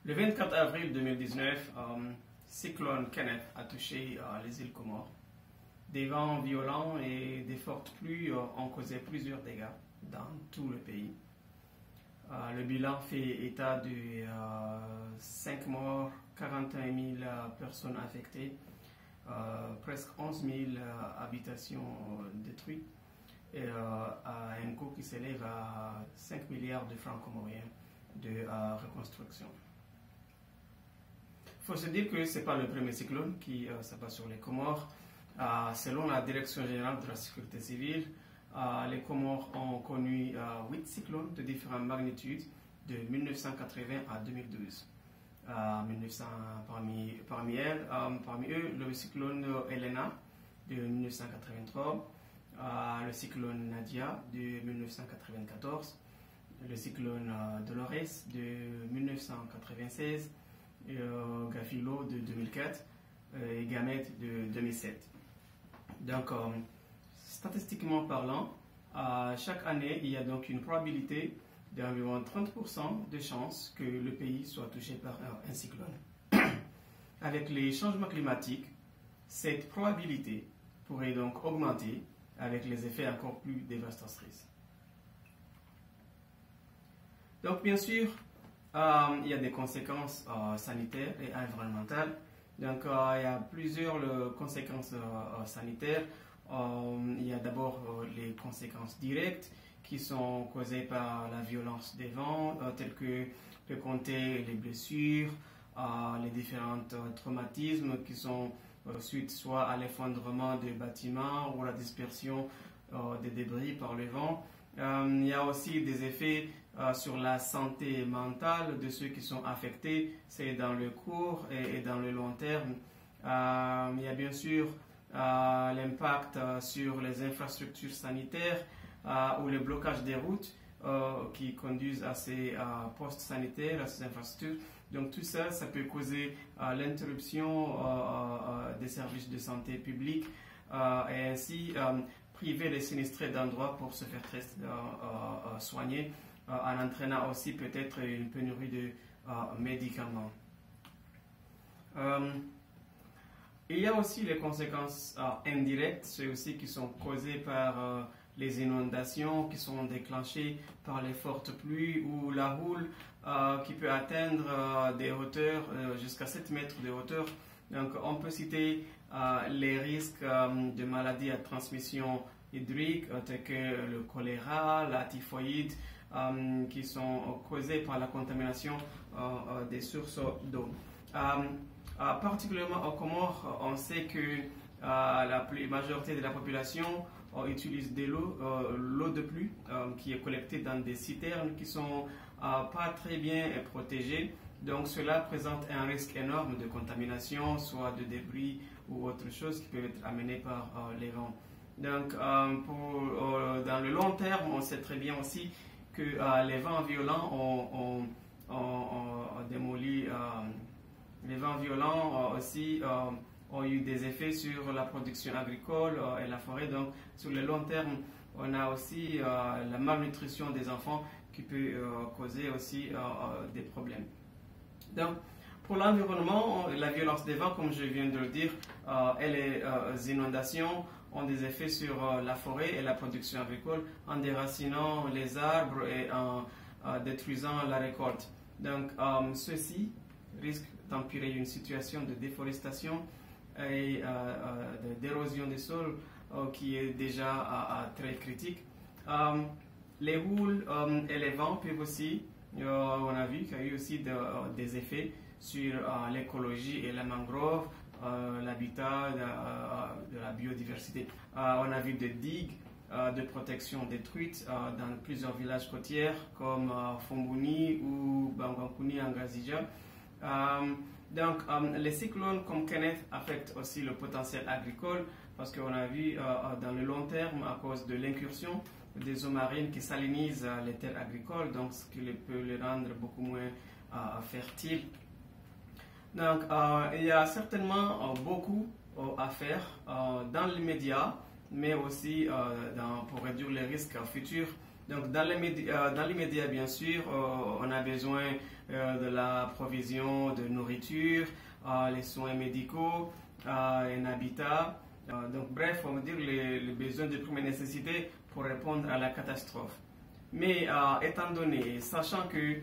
Le 24 avril 2019, cyclone Kenneth a touché les îles Comores. Des vents violents et des fortes pluies ont causé plusieurs dégâts dans tout le pays. Le bilan fait état de 5 morts, 41 000 personnes affectées, presque 11 000 habitations détruites et à un coût qui s'élève à 5 milliards de francs comoriens de reconstruction. Il faut se dire que ce n'est pas le premier cyclone qui s'abat sur les Comores. Selon la Direction générale de la sécurité civile, les Comores ont connu 8 cyclones de différentes magnitudes de 1980 à 2012. Parmi eux, le cyclone Elena de 1983, le cyclone Nadia de 1994, le cyclone Dolores de 1996, Gafilo de 2004 et Gamet de 2007. Donc, statistiquement parlant, chaque année, il y a donc une probabilité d'environ 30% de chances que le pays soit touché par un cyclone. Avec les changements climatiques, cette probabilité pourrait donc augmenter avec les effets encore plus dévastatrices. Donc, bien sûr, il y a des conséquences sanitaires et environnementales. Donc, il y a plusieurs conséquences sanitaires. Il y a d'abord les conséquences directes qui sont causées par la violence des vents, telles que peut compter les blessures, les différents traumatismes qui sont suite soit à l'effondrement des bâtiments ou à la dispersion des débris par le vent. Il y a aussi des effets sur la santé mentale de ceux qui sont affectés, c'est dans le court et dans le long terme. Il y a bien sûr l'impact sur les infrastructures sanitaires ou le blocage des routes qui conduisent à ces postes sanitaires, à ces infrastructures. Donc tout ça, ça peut causer l'interruption des services de santé publique et ainsi priver les sinistrés d'endroits pour se faire soigner, en entraînant aussi peut-être une pénurie de médicaments. Il y a aussi les conséquences indirectes, ceux aussi qui sont causées par les inondations qui sont déclenchées par les fortes pluies ou la houle qui peut atteindre des hauteurs jusqu'à 7 mètres de hauteur. Donc on peut citer les risques de maladies à transmission hydrique tels que le choléra, la typhoïde, qui sont causés par la contamination des sources d'eau. Particulièrement aux Comores, on sait que la majorité de la population utilise de l'eau de pluie qui est collectée dans des citernes qui ne sont pas très bien protégées. Donc cela présente un risque énorme de contamination, soit de débris ou autre chose qui peut être amené par les vents. Donc dans le long terme, on sait très bien aussi que les vents violents ont démoli, les vents violents aussi ont eu des effets sur la production agricole et la forêt. Donc sur le long terme, on a aussi la malnutrition des enfants qui peut causer aussi des problèmes. Donc pour l'environnement, la violence des vents, comme je viens de le dire, et les inondations ont des effets sur la forêt et la production agricole en déracinant les arbres et en détruisant la récolte. Donc ceci risque d'empirer une situation de déforestation et d'érosion des sols qui est déjà très critique. Les houles et les vents peuvent aussi, on a vu qu'il y a eu aussi des effets sur l'écologie et la mangrove, l'habitat, de la biodiversité. On a vu des digues de protection détruites dans plusieurs villages côtiers comme Fombuni ou Bangankuni en Gazija. Donc les cyclones comme Kenneth affectent aussi le potentiel agricole parce qu'on a vu dans le long terme à cause de l'incursion des eaux marines qui salinisent les terres agricoles, donc ce qui peut les rendre beaucoup moins fertiles. Donc il y a certainement beaucoup à faire dans l'immédiat, mais aussi pour réduire les risques futurs. Donc dans l'immédiat, bien sûr, on a besoin de la provision de nourriture, les soins médicaux, un habitat. Donc bref, on va dire les besoins de première nécessité pour répondre à la catastrophe. Mais étant donné, sachant que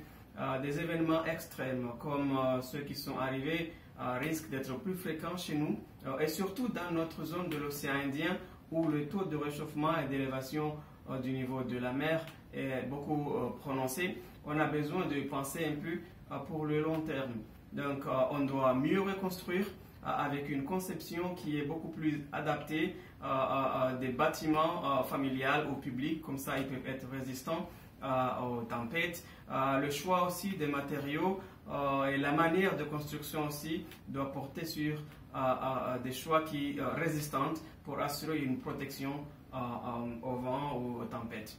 des événements extrêmes comme ceux qui sont arrivés risquent d'être plus fréquents chez nous et surtout dans notre zone de l'océan Indien où le taux de réchauffement et d'élévation du niveau de la mer est beaucoup prononcé, on a besoin de penser un peu pour le long terme. Donc on doit mieux reconstruire avec une conception qui est beaucoup plus adaptée des bâtiments familiales ou publics, comme ça ils peuvent être résistants aux tempêtes. Le choix aussi des matériaux et la manière de construction aussi doit porter sur des choix qui résistantes pour assurer une protection au vent ou aux tempêtes.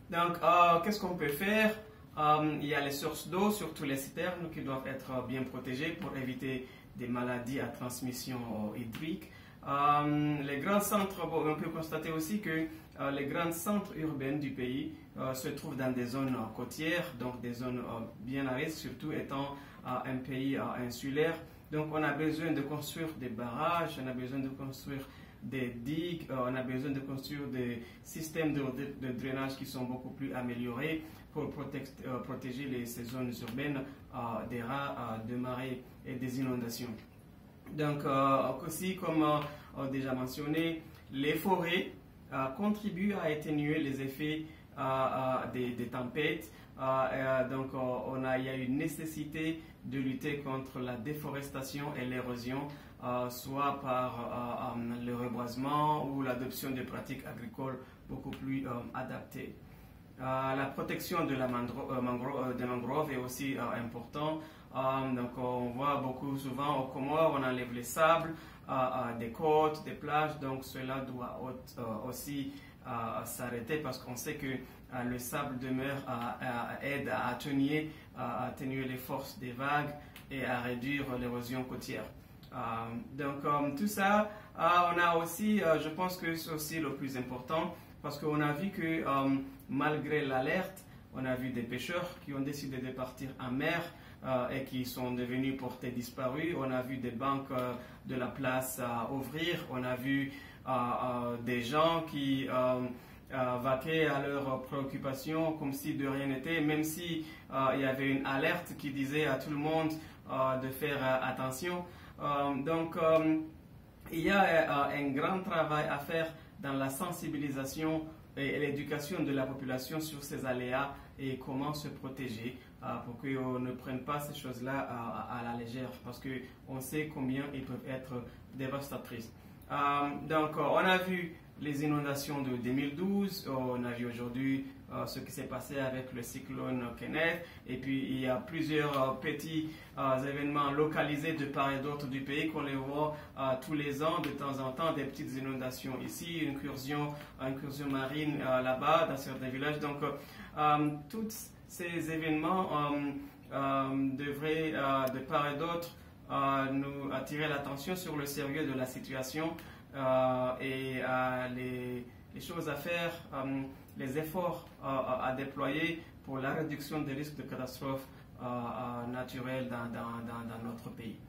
Donc, qu'est-ce qu'on peut faire? Il y a les sources d'eau, surtout les citernes, qui doivent être bien protégées pour éviter des maladies à transmission hydrique. Les grands centres, on peut constater aussi que les grands centres urbains du pays se trouvent dans des zones côtières, donc des zones bien à risque, surtout étant un pays insulaire. Donc on a besoin de construire des barrages, on a besoin de construire des digues, on a besoin de construire des systèmes de drainage qui sont beaucoup plus améliorés pour protéger ces zones urbaines des rats, de marées et des inondations. Donc aussi, comme déjà mentionné, les forêts contribuent à atténuer les effets des tempêtes. Donc il y a une nécessité de lutter contre la déforestation et l'érosion, soit par le reboisement ou l'adoption de pratiques agricoles beaucoup plus adaptées. La protection de des mangroves est aussi importante. Donc on voit beaucoup souvent aux Comores, on enlève les sables des côtes, des plages, donc cela doit aussi s'arrêter parce qu'on sait que le sable de mer aide à atténuer les forces des vagues et à réduire l'érosion côtière. Donc tout ça, on a aussi, je pense que c'est aussi le plus important parce qu'on a vu que malgré l'alerte, on a vu des pêcheurs qui ont décidé de partir en mer et qui sont devenus portés disparus. On a vu des banques de la place ouvrir. On a vu des gens qui vaquaient à leurs préoccupations comme si de rien n'était, même si il y avait une alerte qui disait à tout le monde de faire attention. Donc il y a un grand travail à faire dans la sensibilisation et l'éducation de la population sur ces aléas et comment se protéger pour qu'on ne prenne pas ces choses-là à la légère parce qu'on sait combien ils peuvent être dévastatrices. Donc on a vu les inondations de 2012, on a vu aujourd'hui ce qui s'est passé avec le cyclone Kenneth, et puis il y a plusieurs petits événements localisés de part et d'autre du pays qu'on les voit tous les ans, de temps en temps, des petites inondations ici, une incursion marine là-bas dans certains villages. Donc tous ces événements devraient de part et d'autre nous attirer l'attention sur le sérieux de la situation et les choses à faire, les efforts à déployer pour la réduction des risques de catastrophes naturelles dans notre pays.